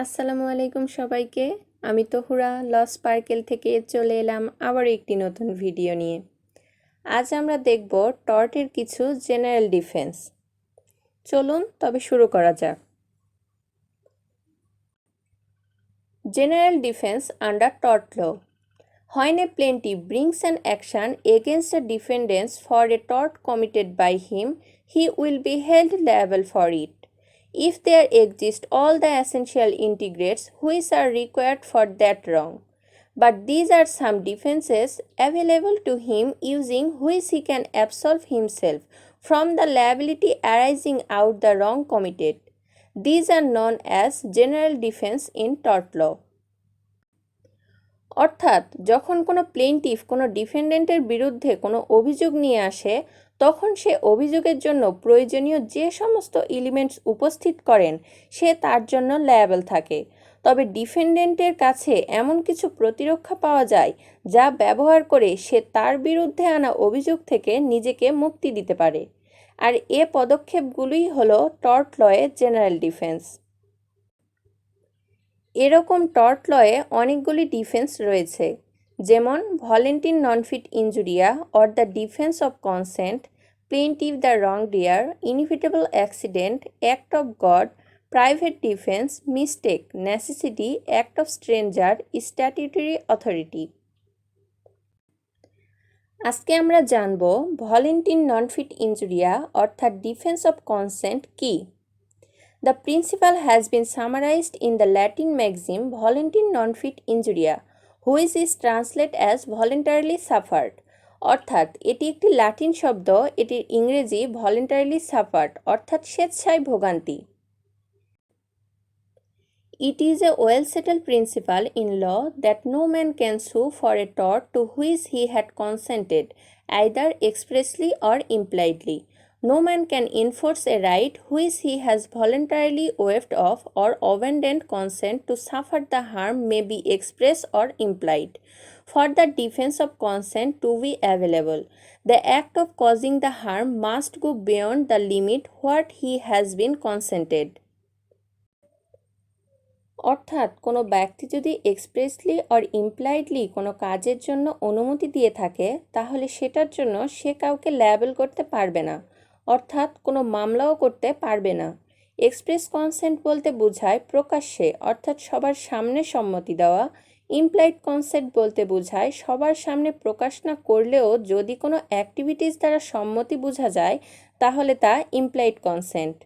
আসসালামু আলাইকুম সবাইকে। আমি তহুরা ল স্পার্কেল থেকে চলে এলাম আবার একটি নতুন ভিডিও নিয়ে। আজ আমরা দেখব টর্টের কিছু জেনারেল ডিফেন্স। চলুন তবে শুরু করা যাক। General defence under tort law. When a plaintiff brings an action against a defendant for a tort committed by him, he will be held liable for it, if there exist all the essential integrates which are required for that wrong. But these are some defenses available to him using which he can absolve himself from the liability arising out the wrong committed. These are known as general defense in tort law. অর্থাৎ যখন কোনো প্লেনটিফ কোনো ডিফেন্ডেন্টের বিরুদ্ধে কোনো অভিযোগ নিয়ে আসে, তখন সে অভিযোগের জন্য প্রয়োজনীয় যে সমস্ত এলিমেন্টস উপস্থিত করেন সে তার জন্য লায়াবল থাকে। তবে ডিফেন্ডেন্টের কাছে এমন কিছু প্রতিরক্ষা পাওয়া যায় যা ব্যবহার করে সে তার বিরুদ্ধে আনা অভিযোগ থেকে নিজেকে মুক্তি দিতে পারে। আর এ পদক্ষেপগুলোই হলো টর্ট লয়ে জেনারেল ডিফেন্স। এরকম টর্ট লয়ে অনেকগুলি ডিফেন্স রয়েছে, যেমন volenti non fit injuria or the defence of consent, plaintiff the wrongdoer, inevitable accident, act of God, private defence, mistake, necessity, act of stranger, statutory authority. আজকে আমরা জানব volenti non fit injuria অর্থাৎ defence of consent কি। The principle has been summarized in the Latin maxim voluntin non fit injuria, which is translated as voluntarily suffered. অর্থাৎ এটি একটি লাতিন শব্দ, এটির ইংরেজি voluntarily suffered অর্থাৎ স্বেচ্ছায় ভোগান্তি। It is a well settled principle in law that no man can sue for a tort to which he had consented, either expressly or impliedly. No man can enforce a right which he has voluntarily waived off or abandoned consent to suffer the harm may be express or implied. For the defense of consent to be available, the act of causing the harm must go beyond the limit what he has been consented. অর্থাৎ কোনো ব্যক্তি যদি expressly or ইমপ্লাইডলি কোনো কাজের জন্য অনুমতি দিয়ে থাকে, তাহলে সেটার জন্য সে কাউকে লায়াবল করতে পারবে না, অর্থাৎ কোনো মামলাও করতে পারবে না। এক্সপ্রেস কনসেন্ট বলতে বোঝায় প্রকাশ্যে অর্থাৎ সবার সামনে সম্মতি দেওয়া। ইমপ্লাইড কনসেন্ট বলতে বোঝায় সবার সামনে প্রকাশ না করলেও যদি কোনো অ্যাক্টিভিটিস দ্বারা সম্মতি বোঝা যায় তাহলে তা ইমপ্লাইড কনসেন্ট।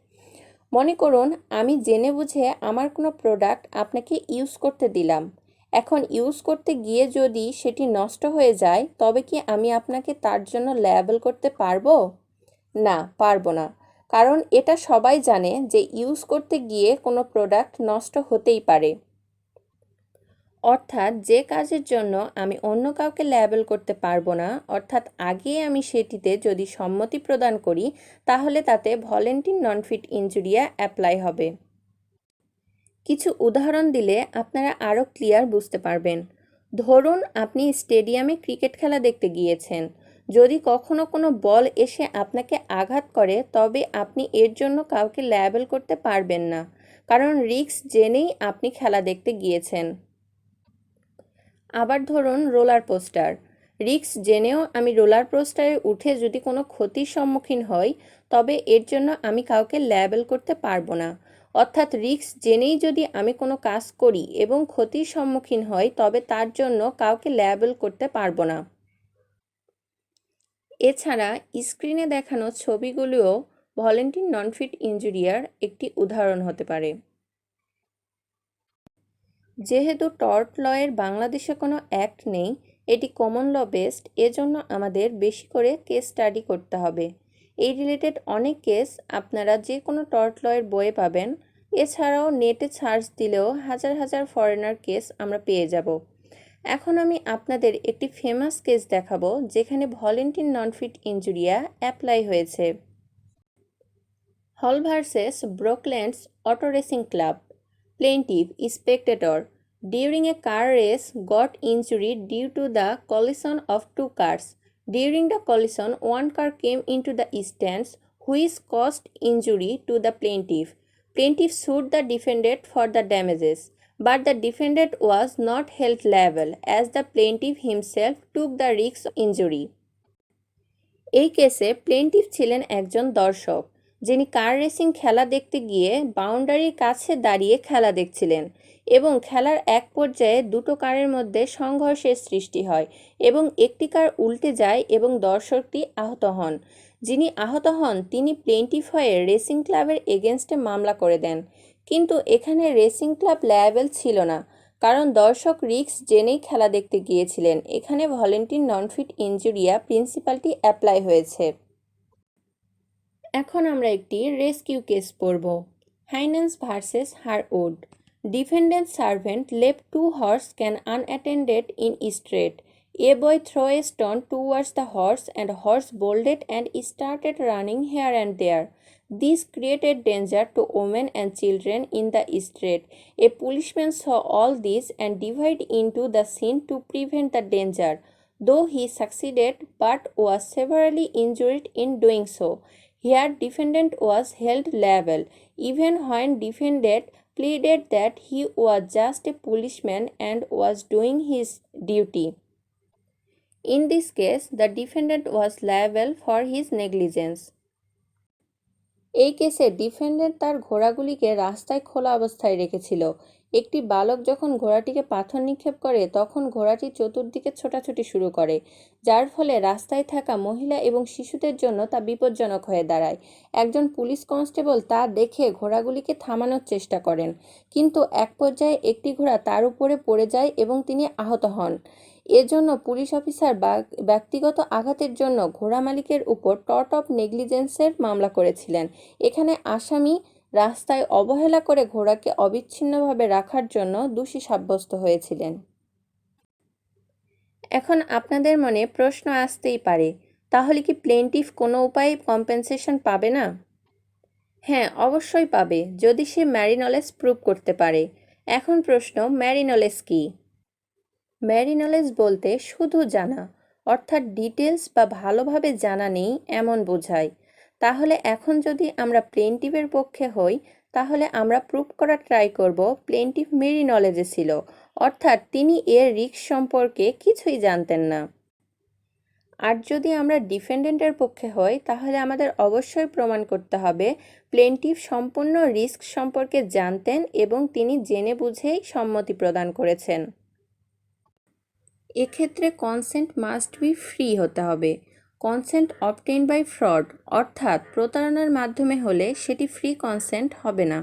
মনে করুন আমি জেনে বুঝে আমার কোনো প্রোডাক্ট আপনাকে ইউজ করতে দিলাম। এখন ইউজ করতে গিয়ে যদি সেটি নষ্ট হয়ে যায়, তবে কি আমি আপনাকে তার জন্য লায়াবল করতে পারবো? না, পারবো না। কারণ এটা সবাই জানে যে ইউজ করতে গিয়ে কোনো প্রোডাক্ট নষ্ট হতেই পারে। অর্থাৎ যে কাজের জন্য আমি অন্য কাউকে লায়াবল করতে পারবো না, অর্থাৎ আগে আমি সেটিতে যদি সম্মতি প্রদান করি, তাহলে তাতে ভলেন্টিন ননফিট ইনজুরিয়া অ্যাপ্লাই হবে। কিছু উদাহরণ দিলে আপনারা আরও ক্লিয়ার বুঝতে পারবেন। ধরুন আপনি স্টেডিয়ামে ক্রিকেট খেলা দেখতে গিয়েছেন। যদি কখনো কোনো বল এসে আপনাকে আঘাত করে, তবে আপনি এর জন্য কাউকে লায়াবল করতে পারবেন না, কারণ রিস্ক জেনেই আপনি খেলা দেখতে গিয়েছেন। আবার ধরুন রোলার কোস্টার, রিস্ক জেনেও আমি রোলার কোস্টারে উঠে যদি কোনো ক্ষতির সম্মুখীন হই, তবে এর জন্য আমি কাউকে লায়াবল করতে পারবো না। অর্থাৎ রিস্ক জেনেই যদি আমি কোনো কাজ করি এবং ক্ষতির সম্মুখীন হই, তবে তার জন্য কাউকে লায়াবল করতে পারবো না। এছাড়া স্ক্রিনে দেখানো ছবিগুলোও ভলেন্টিন ননফিট ইনজুরিয়ার একটি উদাহরণ হতে পারে। যেহেতু টর্ট লয়ের বাংলাদেশে কোনো অ্যাক্ট নেই, এটি কমন ল বেসড, এজন্য আমাদের বেশি করে কেস স্টাডি করতে হবে। এই রিলেটেড অনেক কেস আপনারা যে কোনো টর্ট লয়ের বইয়ে পাবেন। এছাড়াও নেটে সার্চ দিলেও হাজার হাজার ফরেনার কেস আমরা পেয়ে যাব। এখন আমি আপনাদের একটি ফেমাস কেস দেখাবো যেখানে ভলেন্টিন ননফিট ইনজুরিয়া অ্যাপ্লাই হয়েছে। Hall versus Brooklands auto racing club. Plaintiff, spectator, during a car race got injury due to the collision of two cars. During the collision, one car came into the stands which caused injury to the plaintiff. Plaintiff sued the defendant for the damages, but the defendant was not held liable as the plaintiff himself took the risk of injury. এই কেসে প্লেনটিফ ছিলেন একজন দর্শক, যিনি car racing খেলা দেখতে গিয়ে বাউন্ডারির কাছে দাঁড়িয়ে খেলা দেখছিলেন এবং খেলার এক পর্যায়ে দুটো কারের মধ্যে সংঘর্ষের সৃষ্টি হয় এবং একটি কার উল্টে যায় এবং দর্শকটি আহত হন। যিনি আহত হন তিনি প্লেনটিফ হয়ে রেসিং ক্লাবের এগেনস্টে মামলা করে দেন, কিন্তু এখানে রেসিং ক্লাব লায়াবেল ছিল না, কারণ দর্শক রিস্ক জেনেই খেলা দেখতে গিয়েছিলেন। এখানে ভলেন্টিয়ার ননফিট ইনজুরিয়া প্রিন্সিপালটি অ্যাপ্লাই হয়েছে। এখন আমরা একটি রেস্কিউ কেস পড়ব। Haynes versus Harwood. Defendant servant left two horse van unattended in street. A boy threw a stone towards the horse and horse bolted and started running here and there. This created danger to women and children in the street. A policeman saw all this and dived into the scene to prevent the danger, though he succeeded but was severely injured in doing so. Here defendant was held liable, even when defendant pleaded that he was just a policeman and was doing his duty. In this case, the defendant was liable for his negligence. এই কেসে defendant তার ঘোড়াগুলিকে রাস্তায় খোলা অবস্থায় রেখেছিল। একটি বালক যখন ঘোড়াটিকে পাথর নিক্ষেপ করে তখন ঘোড়াটি চতুর্দিকে ছোটাছুটি শুরু করে, যার ফলে রাস্তায় থাকা মহিলা এবং শিশুদের জন্য তা বিপজ্জনক হয়ে দাঁড়ায়। একজন পুলিশ কনস্টেবল তা দেখে ঘোড়াগুলিকে থামানোর চেষ্টা করেন, কিন্তু এক পর্যায়ে একটি ঘোড়া তার উপরে পড়ে যায় এবং তিনি আহত হন। এজন্য পুলিশ অফিসার ব্যক্তিগত আঘাতের জন্য ঘোড়া মালিকের উপর টর্ট অফ নেগলিজেন্সের মামলা করেছিলেন। এখানে আসামি রাস্তায় অবহেলা করে ঘোড়াকে অবিচ্ছিন্নভাবে রাখার জন্য দোষী সাব্যস্ত হয়েছিলেন। এখন আপনাদের মনে প্রশ্ন আসতেই পারে, তাহলে কি প্লেনটিফ কোনো উপায়ে কম্পেনসেশন পাবে না? হ্যাঁ, অবশ্যই পাবে, যদি সে ম্যারিনলেজ প্রুভ করতে পারে। এখন প্রশ্ন, ম্যারিনলেজ কি? ম্যারিনলেজ বলতে শুধু জানা, অর্থাৎ ডিটেলস বা ভালোভাবে জানা নেই এমন বোঝায়। তাহলে এখন যদি আমরা প্লেনটিফের পক্ষে হই, তাহলে আমরা প্রুভ করার ট্রাই করব প্লেনটিফ ম্যারিনলেজে ছিল, অর্থাৎ তিনি এর রিস্ক সম্পর্কে কিছুই জানতেন না। আর যদি আমরা ডিফেন্ডেন্টের পক্ষে হই, তাহলে আমাদের অবশ্যই প্রমাণ করতে হবে প্লেনটিফ সম্পূর্ণ রিস্ক সম্পর্কে জানতেন এবং তিনি জেনে বুঝেই সম্মতি প্রদান করেছেন। এক্ষেত্রে কনসেন্ট মাস্ট বি ফ্রি হতে হবে। কনসেন্ট অবটেইন বাই ফ্রড, অর্থাৎ প্রতারণার মাধ্যমে হলে সেটি ফ্রি কনসেন্ট হবে না।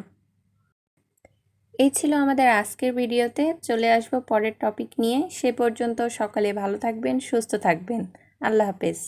এই ছিল আমাদের আজকের ভিডিওতে। চলে আসবো পরের টপিক নিয়ে। সে পর্যন্ত সকলে ভালো থাকবেন, সুস্থ থাকবেন। আল্লাহ হাফেজ।